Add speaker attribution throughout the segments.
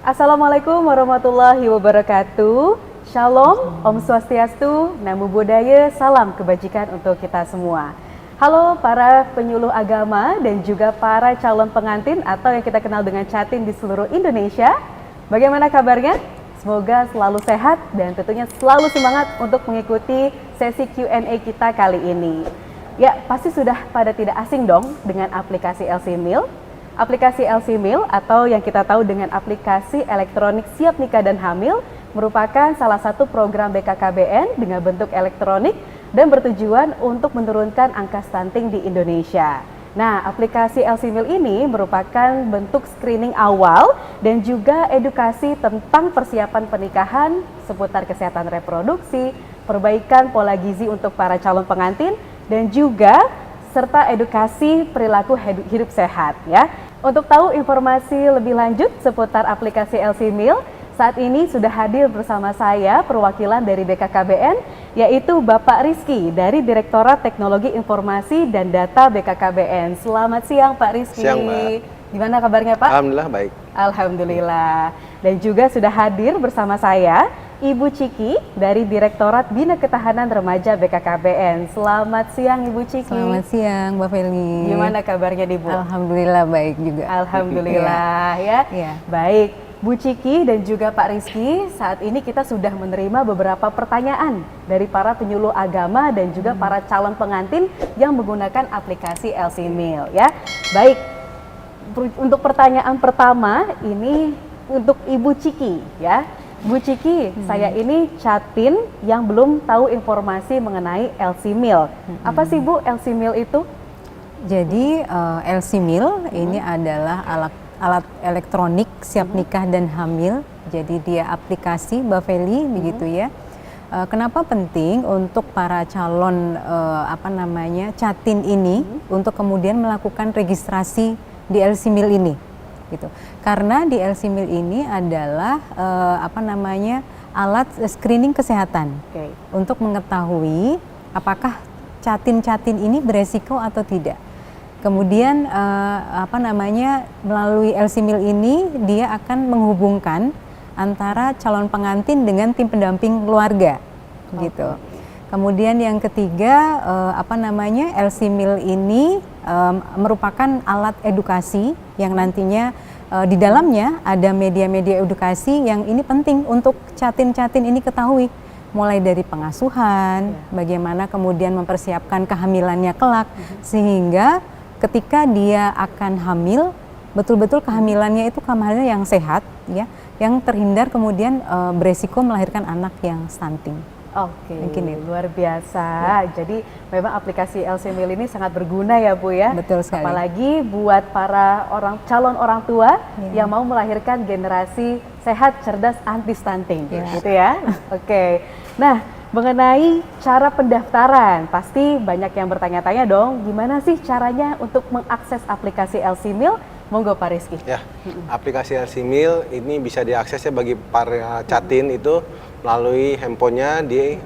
Speaker 1: Assalamualaikum warahmatullahi wabarakatuh. Shalom, Om Swastiastu, Namo Buddhaya, salam kebajikan untuk kita semua. Halo para penyuluh agama dan juga para calon pengantin atau yang kita kenal dengan Catin di seluruh Indonesia. Bagaimana kabarnya? Semoga selalu sehat dan tentunya selalu semangat untuk mengikuti sesi Q&A kita kali ini. Ya, pasti sudah pada tidak asing dong dengan aplikasi LC Mil. Aplikasi LC Mil atau yang kita tahu dengan aplikasi elektronik siap nikah dan hamil merupakan salah satu program BKKBN dengan bentuk elektronik dan bertujuan untuk menurunkan angka stunting di Indonesia. Nah, aplikasi LC Mil ini merupakan bentuk screening awal dan juga edukasi tentang persiapan pernikahan seputar kesehatan reproduksi, perbaikan pola gizi untuk para calon pengantin, dan juga serta edukasi perilaku hidup sehat ya. Untuk tahu informasi lebih lanjut seputar aplikasi LC Mil, saat ini sudah hadir bersama saya perwakilan dari BKKBN, yaitu Bapak Rizky dari Direktorat Teknologi Informasi dan Data BKKBN. Selamat siang Pak Rizky.
Speaker 2: Siang, Mbak.
Speaker 1: Gimana kabarnya Pak?
Speaker 2: Alhamdulillah baik.
Speaker 1: Alhamdulillah. Dan juga sudah hadir bersama saya Ibu Ciki dari Direktorat Bina Ketahanan Remaja BKKBN. Selamat siang Ibu Ciki.
Speaker 3: Selamat siang Mbak Feli.
Speaker 1: Gimana kabarnya Ibu?
Speaker 3: Alhamdulillah baik juga.
Speaker 1: Alhamdulillah ya.
Speaker 3: Iya.
Speaker 1: Baik, Bu Ciki dan juga Pak Rizky, saat ini kita sudah menerima beberapa pertanyaan dari para penyuluh agama dan juga para calon pengantin yang menggunakan aplikasi LC Mil ya. Baik, untuk pertanyaan pertama ini untuk Ibu Ciki ya. Bu Ciki, saya ini Catin yang belum tahu informasi mengenai LC Mil. Apa sih Bu LC Mil itu?
Speaker 3: Jadi LC Mil ini adalah alat elektronik siap nikah dan hamil. Jadi dia aplikasi Mbak Feli begitu ya. Kenapa penting untuk para calon Catin ini untuk kemudian melakukan registrasi di LC Mil ini? Gitu. Karena di LC Mil ini adalah alat screening kesehatan untuk mengetahui apakah catin-catin ini beresiko atau tidak. Kemudian melalui LC Mil ini dia akan menghubungkan antara calon pengantin dengan tim pendamping keluarga, gitu. Kemudian yang ketiga LC Mil ini merupakan alat edukasi yang nantinya di dalamnya ada media-media edukasi yang ini penting untuk catin-catin ini ketahui, mulai dari pengasuhan, bagaimana kemudian mempersiapkan kehamilannya kelak, sehingga ketika dia akan hamil, betul-betul kehamilannya itu kehamilan yang sehat, ya, yang terhindar kemudian beresiko melahirkan anak yang stunting.
Speaker 1: Oke, luar biasa. Ya. Jadi memang aplikasi LC Mil ini sangat berguna ya Bu ya.
Speaker 3: Betul sekali.
Speaker 1: Apalagi buat para calon orang tua yang mau melahirkan generasi sehat, cerdas, anti stunting, gitu ya. Oke. Nah, mengenai cara pendaftaran, pasti banyak yang bertanya-tanya dong, gimana sih caranya untuk mengakses aplikasi LC Mil? Monggo Pak Rizky.
Speaker 2: Ya, aplikasi LC Mil ini bisa diakses ya bagi para catin itu melalui handphonenya di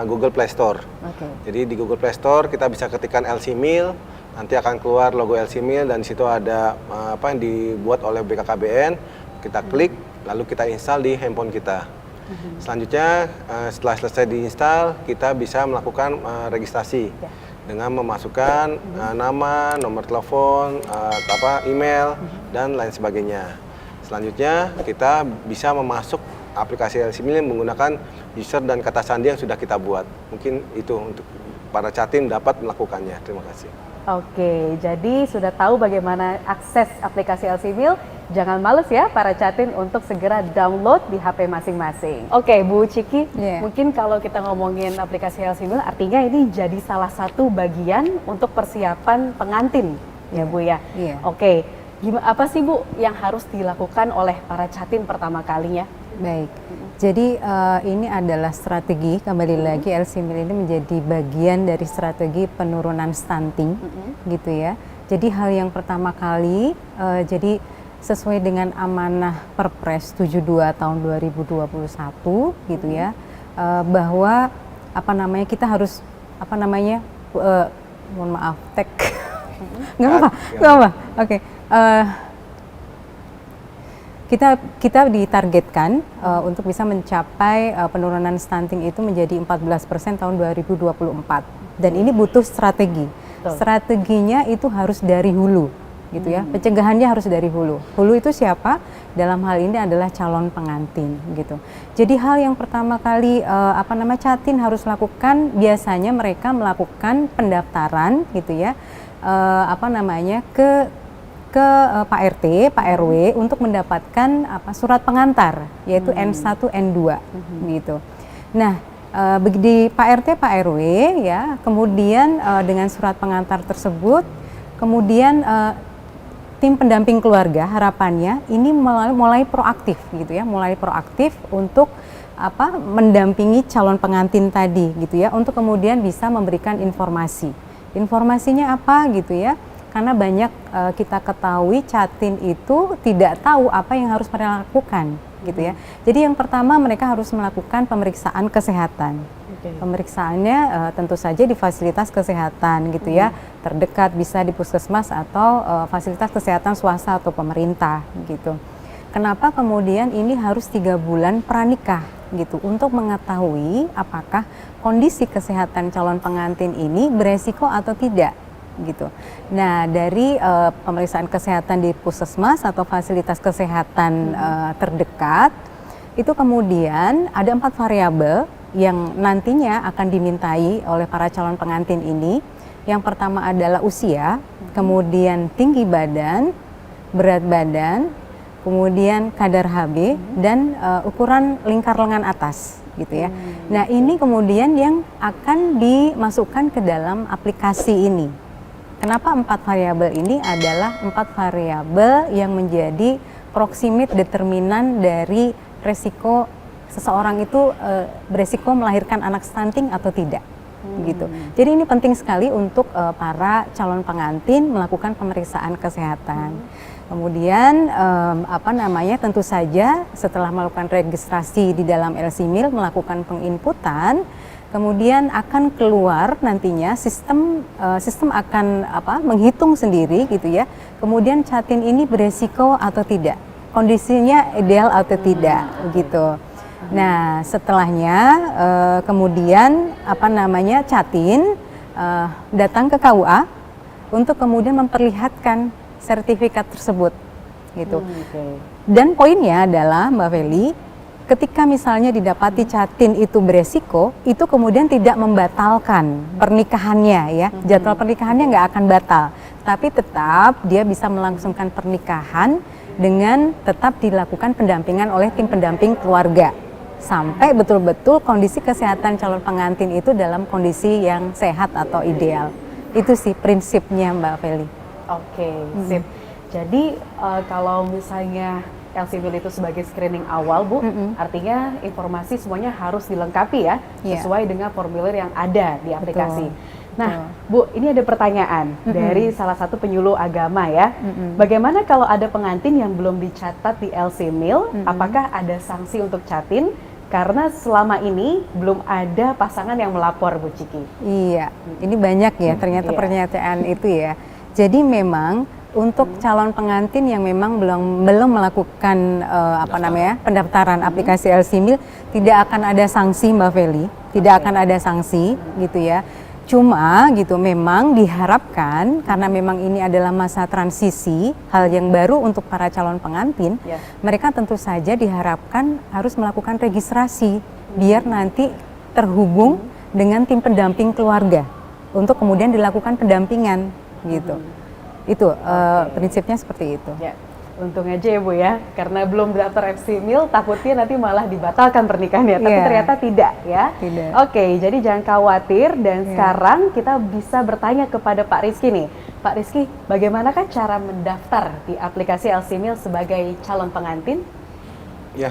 Speaker 2: Google Play Store. Jadi di Google Play Store kita bisa ketikkan LC Mil, nanti akan keluar logo LC Mil dan di situ ada yang dibuat oleh BKKBN. Kita klik, lalu kita install di handphone kita. Selanjutnya setelah selesai diinstal, kita bisa melakukan registrasi dengan memasukkan nama, nomor telepon, email dan lain sebagainya. Selanjutnya kita bisa memasuk aplikasi LC Mil menggunakan user dan kata sandi yang sudah kita buat. Mungkin itu untuk para catin dapat melakukannya. Terima kasih.
Speaker 1: Oke, jadi sudah tahu bagaimana akses aplikasi LC Mil. Jangan males ya para catin untuk segera download di HP masing-masing. Oke, Bu Ciki, mungkin kalau kita ngomongin aplikasi LC Mil, artinya ini jadi salah satu bagian untuk persiapan pengantin, ya Bu ya. Oke, apa sih Bu yang harus dilakukan oleh para catin pertama kalinya?
Speaker 3: Baik, jadi ini adalah strategi, kembali lagi LC Mil ini menjadi bagian dari strategi penurunan stunting, gitu ya. Jadi hal yang pertama kali, jadi sesuai dengan amanah Perpres 72 tahun 2021, gitu ya, bahwa kita harus mohon maaf, nggak apa-apa, oke. kita ditargetkan untuk bisa mencapai penurunan stunting itu menjadi 14% tahun 2024. Dan ini butuh strategi. Strateginya itu harus dari hulu, gitu ya. Pencegahannya harus dari hulu. Hulu itu siapa? Dalam hal ini adalah calon pengantin, gitu. Jadi hal yang pertama kali Catin harus lakukan, biasanya mereka melakukan pendaftaran, gitu ya, ke Pak RT, Pak RW untuk mendapatkan surat pengantar, yaitu N1, N2, gitu. Nah, di Pak RT, Pak RW ya, kemudian dengan surat pengantar tersebut, kemudian tim pendamping keluarga harapannya ini mulai proaktif, gitu ya, mulai proaktif untuk mendampingi calon pengantin tadi, gitu ya, untuk kemudian bisa memberikan informasi. Informasinya apa, gitu ya? Karena banyak kita ketahui Catin itu tidak tahu apa yang harus mereka lakukan, gitu ya. Jadi yang pertama mereka harus melakukan pemeriksaan kesehatan. Pemeriksaannya tentu saja di fasilitas kesehatan, gitu ya, terdekat, bisa di puskesmas atau fasilitas kesehatan swasta atau pemerintah, gitu. Kenapa kemudian ini harus 3 bulan pranikah, gitu, untuk mengetahui apakah kondisi kesehatan calon pengantin ini beresiko atau tidak, gitu. Nah, dari pemeriksaan kesehatan di puskesmas atau fasilitas kesehatan terdekat, itu kemudian ada 4 variabel yang nantinya akan dimintai oleh para calon pengantin ini. Yang pertama adalah usia, kemudian tinggi badan, berat badan, kemudian kadar HB, dan ukuran lingkar lengan atas, gitu ya. Nah, ini kemudian yang akan dimasukkan ke dalam aplikasi ini. Kenapa 4 variabel ini adalah 4 variabel yang menjadi proximate determinan dari resiko seseorang itu beresiko melahirkan anak stunting atau tidak, gitu. Jadi ini penting sekali untuk para calon pengantin melakukan pemeriksaan kesehatan. Kemudian tentu saja setelah melakukan registrasi di dalam LC-MIL, melakukan penginputan, kemudian akan keluar nantinya sistem akan menghitung sendiri, gitu ya. Kemudian Catin ini beresiko atau tidak, kondisinya ideal atau tidak, gitu. Nah, setelahnya kemudian Catin datang ke KUA untuk kemudian memperlihatkan sertifikat tersebut, gitu. Dan poinnya adalah Mbak Feli, ketika misalnya didapati Catin itu beresiko, itu kemudian tidak membatalkan pernikahannya, ya. Jadwal pernikahannya nggak akan batal, tapi tetap dia bisa melangsungkan pernikahan dengan tetap dilakukan pendampingan oleh tim pendamping keluarga sampai betul-betul kondisi kesehatan calon pengantin itu dalam kondisi yang sehat atau ideal. Itu sih prinsipnya, Mbak Feli.
Speaker 1: Oke, sip. Jadi kalau misalnya LC-MIL itu sebagai screening awal, Bu, artinya informasi semuanya harus dilengkapi ya, sesuai dengan formulir yang ada di aplikasi. Nah, Bu, ini ada pertanyaan dari salah satu penyuluh agama ya. Bagaimana kalau ada pengantin yang belum dicatat di LC-MIL, apakah ada sanksi untuk Catin? Karena selama ini belum ada pasangan yang melapor, Bu Ciki.
Speaker 3: Iya, ini banyak ya ternyata pernyataan itu ya. Jadi memang untuk calon pengantin yang memang belum melakukan pendaftaran aplikasi LC-MIL, tidak akan ada sanksi, Mbak Feli, tidak akan ada sanksi, gitu ya. Cuma gitu memang diharapkan karena memang ini adalah masa transisi, hal yang baru untuk para calon pengantin, mereka tentu saja diharapkan harus melakukan registrasi biar nanti terhubung dengan tim pendamping keluarga untuk kemudian dilakukan pendampingan, gitu. Itu prinsipnya seperti itu.
Speaker 1: Ya. Untung aja ya Bu ya, karena belum daftar LC-MIL takutnya nanti malah dibatalkan pernikahannya, tapi ternyata tidak ya.
Speaker 3: Tidak.
Speaker 1: Oke, jadi jangan khawatir dan sekarang kita bisa bertanya kepada Pak Rizky nih. Pak Rizky, bagaimanakah cara mendaftar di aplikasi LC-MIL sebagai calon pengantin?
Speaker 2: Ya,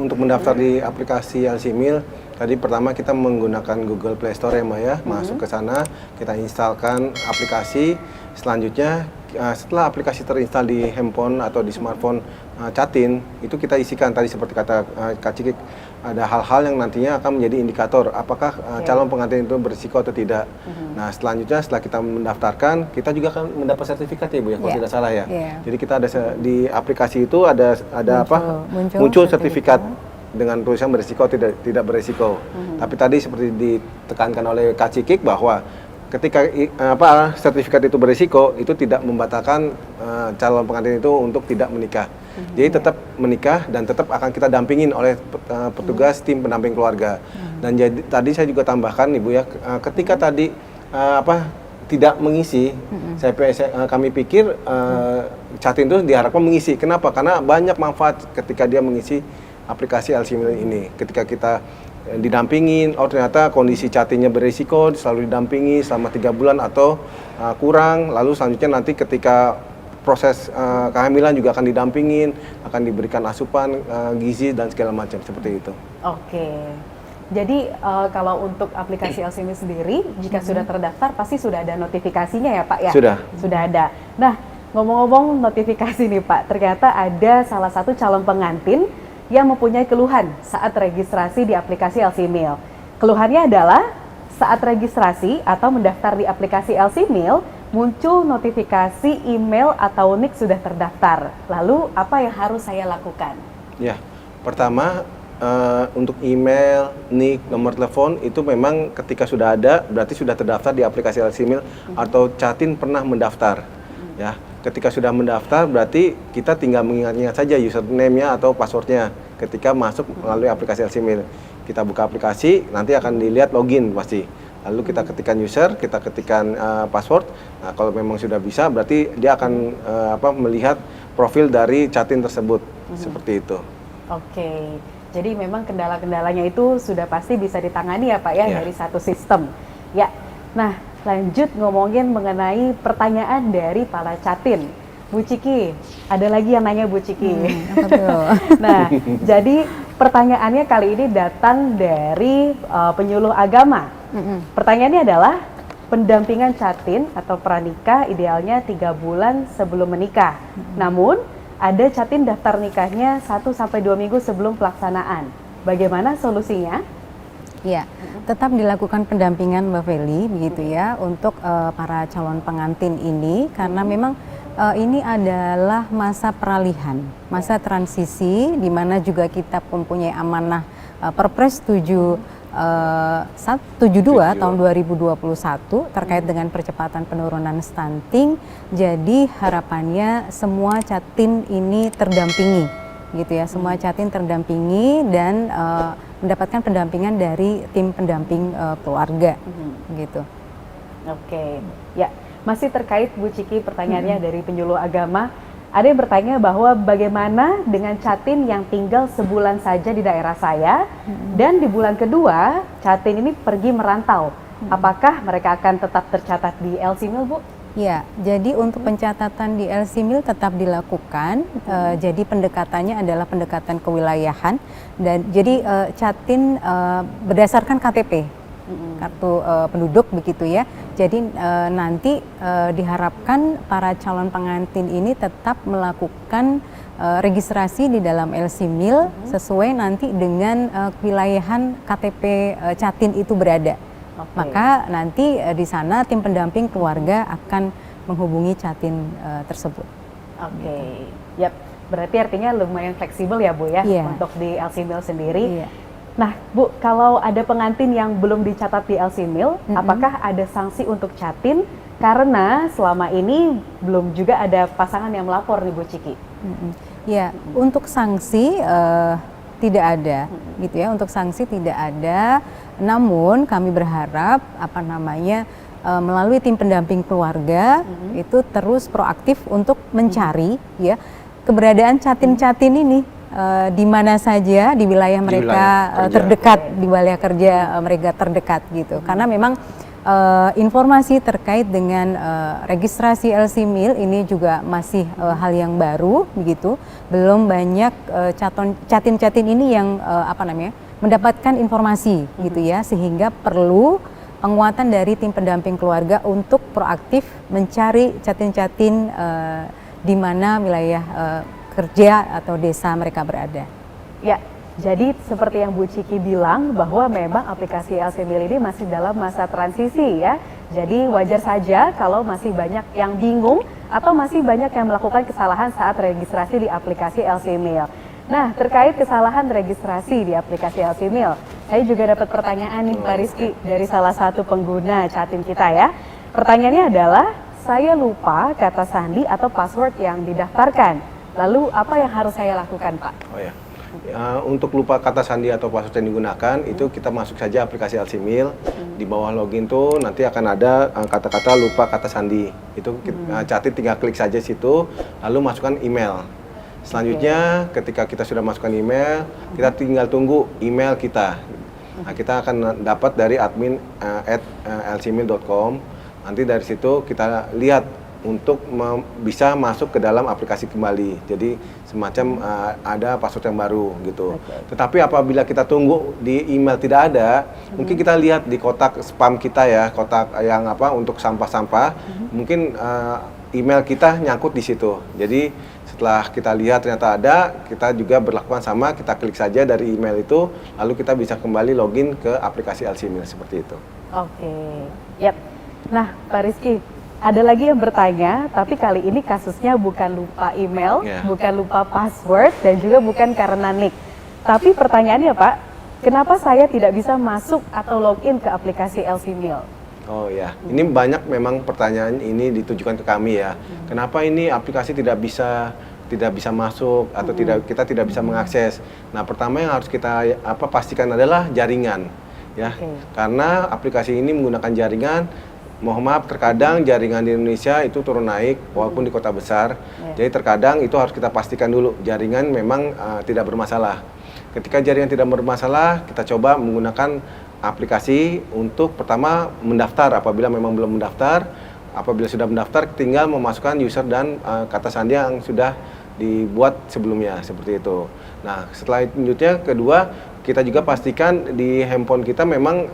Speaker 2: untuk mendaftar di aplikasi LC-MIL, tadi pertama kita menggunakan Google Play Store ya Mbak ya, masuk ke sana, kita instalkan aplikasi, selanjutnya setelah aplikasi terinstall di handphone atau di smartphone Catin, itu kita isikan tadi seperti kata Kak Cikik, ada hal-hal yang nantinya akan menjadi indikator apakah calon pengantin itu berisiko atau tidak. Nah, selanjutnya setelah kita mendaftarkan, kita juga akan mendapat sertifikat ya Bu ya, kalau tidak salah ya. Jadi kita ada di aplikasi itu ada muncul sertifikat dengan tulisan berisiko tidak berisiko. Tapi tadi seperti ditekankan oleh Kak Cikik bahwa ketika sertifikat itu berisiko, itu tidak membatalkan calon pengantin itu untuk tidak menikah. Jadi tetap menikah dan tetap akan kita dampingin oleh petugas tim pendamping keluarga. Dan jadi tadi saya juga tambahkan Ibu ya, ketika tadi tidak mengisi, kami pikir Catin itu diharapkan mengisi. Kenapa? Karena banyak manfaat ketika dia mengisi aplikasi LCMIL ini. Ketika kita didampingin, ternyata kondisi Catinnya berisiko, selalu didampingi selama 3 bulan atau kurang, lalu selanjutnya nanti ketika proses kehamilan juga akan didampingin, akan diberikan asupan gizi dan segala macam seperti itu.
Speaker 1: Oke. Jadi kalau untuk aplikasi LCMIL sendiri, jika sudah terdaftar pasti sudah ada notifikasinya ya Pak ya? Sudah ada. Nah, ngomong-ngomong notifikasi nih Pak, ternyata ada salah satu calon pengantin yang mempunyai keluhan saat registrasi di aplikasi LCMIL. Keluhannya adalah saat registrasi atau mendaftar di aplikasi LCMIL, muncul notifikasi email atau NIK sudah terdaftar. Lalu apa yang harus saya lakukan? Ya, pertama untuk email, NIK, nomor telepon itu memang ketika sudah ada berarti sudah terdaftar di aplikasi LCMIL atau Catin pernah mendaftar. Ya, ketika sudah mendaftar berarti kita tinggal mengingat-ingat saja username-nya atau password-nya ketika masuk melalui aplikasi LCMIL. Kita buka aplikasi, nanti akan dilihat login pasti. Lalu kita ketikkan user, kita ketikkan password. Nah, kalau memang sudah bisa berarti dia akan melihat profil dari Catin tersebut. Seperti itu. Oke. Jadi memang kendala-kendalanya itu sudah pasti bisa ditangani ya Pak ya, dari satu sistem. Ya. Nah, lanjut ngomongin mengenai pertanyaan dari para Catin. Bu Ciki, ada lagi yang nanya Bu Ciki. Nah, jadi pertanyaannya kali ini datang dari penyuluh agama. Pertanyaannya adalah, pendampingan Catin atau pranikah idealnya 3 bulan sebelum menikah. Namun, ada Catin daftar nikahnya 1-2 minggu sebelum pelaksanaan. Bagaimana solusinya?
Speaker 3: Ya, tetap dilakukan pendampingan Mbak Feli begitu ya untuk para calon pengantin ini, karena memang ini adalah masa peralihan, masa transisi di mana juga kita mempunyai amanah Perpres 72 tahun 2021 terkait dengan percepatan penurunan stunting. Jadi harapannya semua Catin ini terdampingi gitu ya, semua Catin terdampingi dan mendapatkan pendampingan dari tim pendamping keluarga gitu. Oke, ya. Masih terkait Bu Ciki pertanyaannya dari penyuluh agama, ada yang bertanya bahwa bagaimana dengan Catin yang tinggal sebulan saja di daerah saya dan di bulan kedua Catin ini pergi merantau, apakah mereka akan tetap tercatat di LCMIL Bu? Ya, jadi untuk pencatatan di LCMIL tetap dilakukan. Jadi pendekatannya adalah pendekatan kewilayahan dan jadi Catin berdasarkan KTP. Kartu penduduk begitu ya. Jadi nanti diharapkan para calon pengantin ini tetap melakukan registrasi di dalam LCMIL sesuai nanti dengan kewilayahan KTP Catin itu berada. Maka nanti di sana tim pendamping keluarga akan menghubungi Catin tersebut. Yap. Berarti artinya lumayan fleksibel ya Bu ya untuk di LCMIL sendiri. Nah, Bu, kalau ada pengantin yang belum dicatat di LCMIL, apakah ada sanksi untuk Catin? Karena selama ini belum juga ada pasangan yang melapor nih Bu Ciki. Ya, untuk sanksi tidak ada, gitu ya. Untuk sanksi tidak ada. Namun kami berharap melalui tim pendamping keluarga itu terus proaktif untuk mencari ya keberadaan Catin-Catin ini. Di mana saja di wilayah mereka terdekat, di wilayah kerja mereka terdekat gitu. Karena memang informasi terkait dengan registrasi LCMIL ini juga masih hal yang baru begitu. Belum banyak Catin-Catin ini yang mendapatkan informasi gitu ya, sehingga perlu penguatan dari tim pendamping keluarga untuk proaktif mencari catin-catin di mana wilayah kerja atau desa mereka berada.
Speaker 1: Ya, jadi seperti yang Bu Ciki bilang bahwa memang aplikasi LCMIL ini masih dalam masa transisi ya. Jadi wajar saja kalau masih banyak yang bingung atau masih banyak yang melakukan kesalahan saat registrasi di aplikasi LCMIL. Nah, terkait kesalahan registrasi di aplikasi LCMIL, saya juga dapat pertanyaan nih Pak Rizky dari salah satu pengguna Catin kita ya. Pertanyaannya adalah, saya lupa kata sandi atau password yang didaftarkan. Lalu apa yang harus saya lakukan Pak?
Speaker 2: Oh ya. Untuk lupa kata sandi atau password yang digunakan, itu kita masuk saja aplikasi LCMIL. Di bawah login tuh nanti akan ada kata-kata lupa kata sandi. Itu Catin tinggal klik saja situ, lalu masukkan email. Selanjutnya ketika kita sudah masukkan email, kita tinggal tunggu email kita. Nah, kita akan dapat dari admin @lcmil.com. Nanti dari situ kita lihat untuk bisa masuk ke dalam aplikasi kembali. Jadi semacam ada password yang baru gitu. Tetapi apabila kita tunggu di email tidak ada, mungkin kita lihat di kotak spam kita ya, kotak yang untuk sampah-sampah, mungkin email kita nyangkut di situ. Jadi setelah kita lihat ternyata ada, kita juga berlakukan sama, kita klik saja dari email itu, lalu kita bisa kembali login ke aplikasi LCMIL seperti itu.
Speaker 1: Oke, yap. Nah, Pak Rizky, ada lagi yang bertanya, tapi kali ini kasusnya bukan lupa email, bukan lupa password, dan juga bukan karena nick. Tapi pertanyaannya Pak, kenapa saya tidak bisa masuk atau login ke aplikasi LCMIL?
Speaker 2: Oh ya, ini banyak memang pertanyaan ini ditujukan ke kami ya. Kenapa ini aplikasi tidak bisa masuk atau kita tidak bisa mengakses? Nah, pertama yang harus kita pastikan adalah jaringan ya. Karena aplikasi ini menggunakan jaringan. Mohon maaf, terkadang jaringan di Indonesia itu turun naik walaupun di kota besar. Jadi terkadang itu harus kita pastikan dulu jaringan memang tidak bermasalah. Ketika jaringan tidak bermasalah, kita coba menggunakan aplikasi untuk pertama mendaftar. Apabila memang belum mendaftar, apabila sudah mendaftar tinggal memasukkan user dan kata sandi yang sudah dibuat sebelumnya seperti itu. Nah, setelah itu kedua, kita juga pastikan di handphone kita memang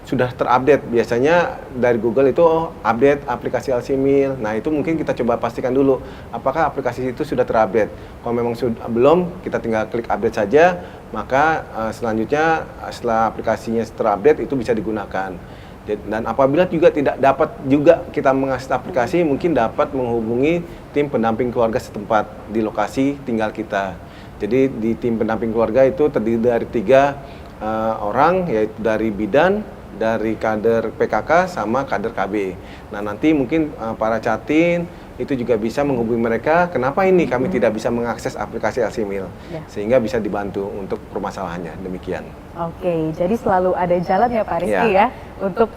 Speaker 2: sudah terupdate. Biasanya dari Google itu update aplikasi LCMIL. Nah, itu mungkin kita coba pastikan dulu apakah aplikasi itu sudah terupdate. Kalau memang belum, kita tinggal klik update saja, maka selanjutnya setelah aplikasinya terupdate itu bisa digunakan. Dan apabila juga tidak dapat juga kita mengakses aplikasi, mungkin dapat menghubungi tim pendamping keluarga setempat di lokasi tinggal kita. Jadi di tim pendamping keluarga itu terdiri dari 3 orang, yaitu dari bidan, dari kader PKK, sama kader KB. Nah, nanti mungkin para Catin itu juga bisa menghubungi mereka, kenapa ini kami tidak bisa mengakses aplikasi LCMIL, sehingga bisa dibantu untuk permasalahannya, demikian.
Speaker 1: Oke, jadi selalu ada jalan ya Pak Rizky ya untuk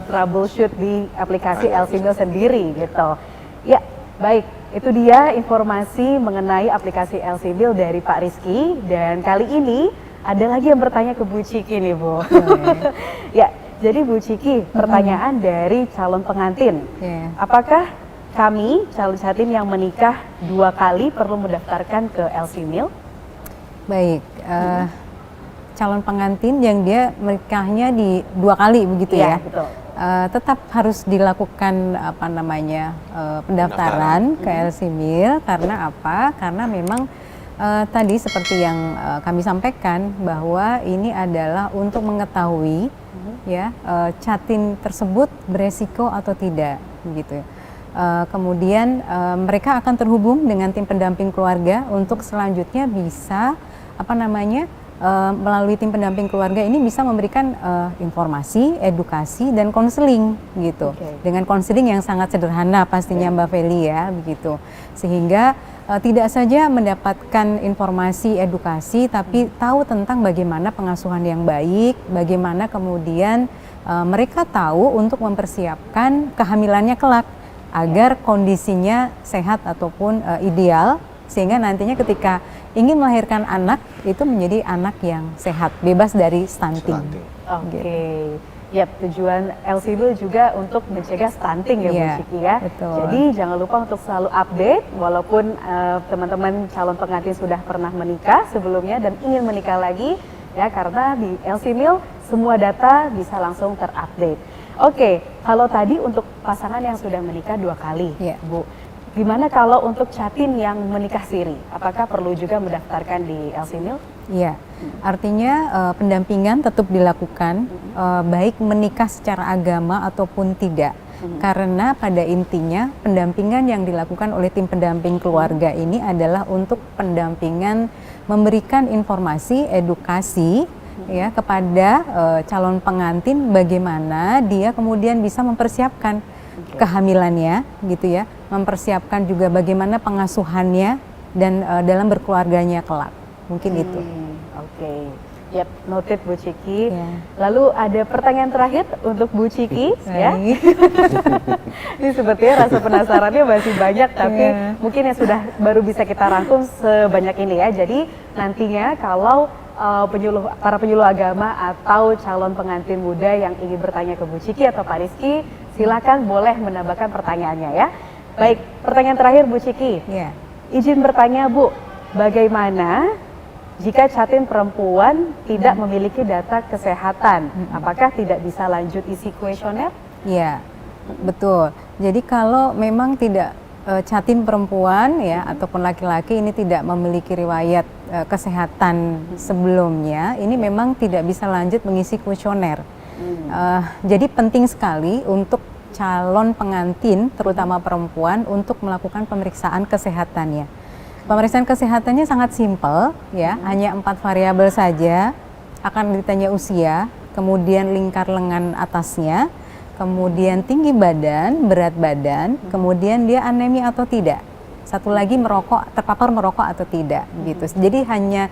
Speaker 1: troubleshoot di aplikasi LCMIL sendiri gitu. Ya, baik, itu dia informasi mengenai aplikasi LCMIL dari Pak Rizky, dan kali ini ada lagi yang bertanya ke Bu Ciki nih Bu. Ya, jadi Bu Ciki, pertanyaan dari calon pengantin. Apakah kami calon Catin yang menikah 2 kali perlu mendaftarkan ke LCMIL?
Speaker 3: Baik, calon pengantin yang dia menikahnya di 2 kali begitu ya?
Speaker 1: Betul.
Speaker 3: Tetap harus dilakukan pendaftaran ke LCMIL. Karena apa? Karena memang tadi seperti yang kami sampaikan bahwa ini adalah untuk mengetahui Catin tersebut beresiko atau tidak, begitu. Kemudian mereka akan terhubung dengan tim pendamping keluarga untuk selanjutnya bisa melalui tim pendamping keluarga ini bisa memberikan informasi, edukasi, dan konseling gitu. Dengan konseling yang sangat sederhana pastinya Mbak Feli ya, begitu. Sehingga tidak saja mendapatkan informasi, edukasi, tapi tahu tentang bagaimana pengasuhan yang baik, bagaimana kemudian mereka tahu untuk mempersiapkan kehamilannya kelak agar kondisinya sehat ataupun ideal, sehingga nantinya ketika ingin melahirkan anak itu menjadi anak yang sehat, bebas dari stunting.
Speaker 1: Oke. Ya, tujuan LCMIL juga untuk mencegah stunting ya Bu Ciki ya.
Speaker 3: Betul.
Speaker 1: Jadi jangan lupa untuk selalu update walaupun teman-teman calon pengantin sudah pernah menikah sebelumnya dan ingin menikah lagi ya, karena di LCMIL semua data bisa langsung terupdate. Oke, kalau tadi untuk pasangan yang sudah menikah 2 kali,
Speaker 3: Iya.
Speaker 1: Bu, gimana kalau untuk Catin yang menikah siri? Apakah perlu juga mendaftarkan di LCMIL?
Speaker 3: Iya, artinya pendampingan tetap dilakukan, baik menikah secara agama ataupun tidak. Karena pada intinya pendampingan yang dilakukan oleh tim pendamping keluarga ini adalah untuk pendampingan memberikan informasi, edukasi ya kepada calon pengantin bagaimana dia kemudian bisa mempersiapkan kehamilannya gitu ya, mempersiapkan juga bagaimana pengasuhannya dan dalam berkeluarganya kelak. Mungkin itu.
Speaker 1: Oke. Yap, noted Bu Ciki.
Speaker 3: Ya.
Speaker 1: Lalu ada pertanyaan terakhir untuk Bu Ciki ya.
Speaker 3: Baik.
Speaker 1: Ini sepertinya rasa penasarannya masih banyak, tapi
Speaker 3: Ya.
Speaker 1: mungkin yang sudah baru bisa kita rangkum sebanyak ini ya. Jadi nantinya kalau para penyuluh agama atau calon pengantin muda yang ingin bertanya ke Bu Ciki atau Pak Rizky, silakan boleh menambahkan pertanyaannya ya. Baik, pertanyaan terakhir Bu Ciki.
Speaker 3: Ya.
Speaker 1: Izin bertanya Bu, bagaimana jika Catin perempuan tidak memiliki data kesehatan, apakah tidak bisa lanjut isi kuesioner?
Speaker 3: Iya, betul. Jadi kalau memang tidak Catin perempuan ya ataupun laki-laki ini tidak memiliki riwayat kesehatan sebelumnya, ini memang tidak bisa lanjut mengisi kuesioner. Jadi penting sekali untuk calon pengantin, terutama perempuan, untuk melakukan pemeriksaan kesehatannya. Pemeriksaan kesehatannya sangat simpel ya, hanya 4 variabel saja. Akan ditanya usia, kemudian lingkar lengan atasnya, kemudian tinggi badan, berat badan, kemudian dia anemi atau tidak. Satu lagi terpapar merokok atau tidak gitu. Jadi hanya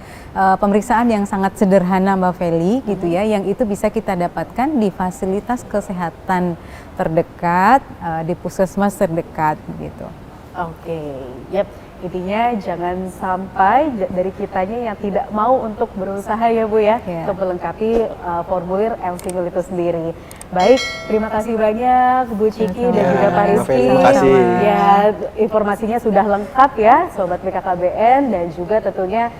Speaker 3: pemeriksaan yang sangat sederhana Mbak Feli gitu ya, yang itu bisa kita dapatkan di fasilitas kesehatan terdekat, di puskesmas terdekat gitu.
Speaker 1: Oke, yep. Intinya jangan sampai dari kitanya yang tidak mau untuk berusaha ya Bu ya, untuk melengkapi formulir LCMIL itu sendiri. Baik, terima kasih banyak Bu Ciki dan juga Pak Rizky.
Speaker 2: Terima kasih.
Speaker 1: Ya, informasinya sudah lengkap ya Sobat BKKBN, dan juga tentunya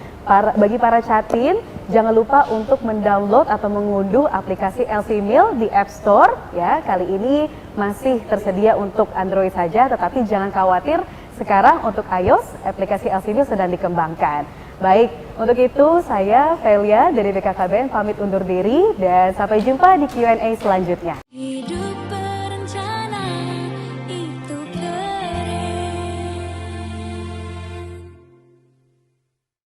Speaker 1: bagi para Catin, jangan lupa untuk mendownload atau mengunduh aplikasi LCMIL di App Store ya. Kali ini masih tersedia untuk Android saja, tetapi jangan khawatir, sekarang untuk iOS, aplikasi LCMIL sedang dikembangkan. Baik, untuk itu saya Velia dari BKKBN pamit undur diri dan sampai jumpa di Q&A selanjutnya.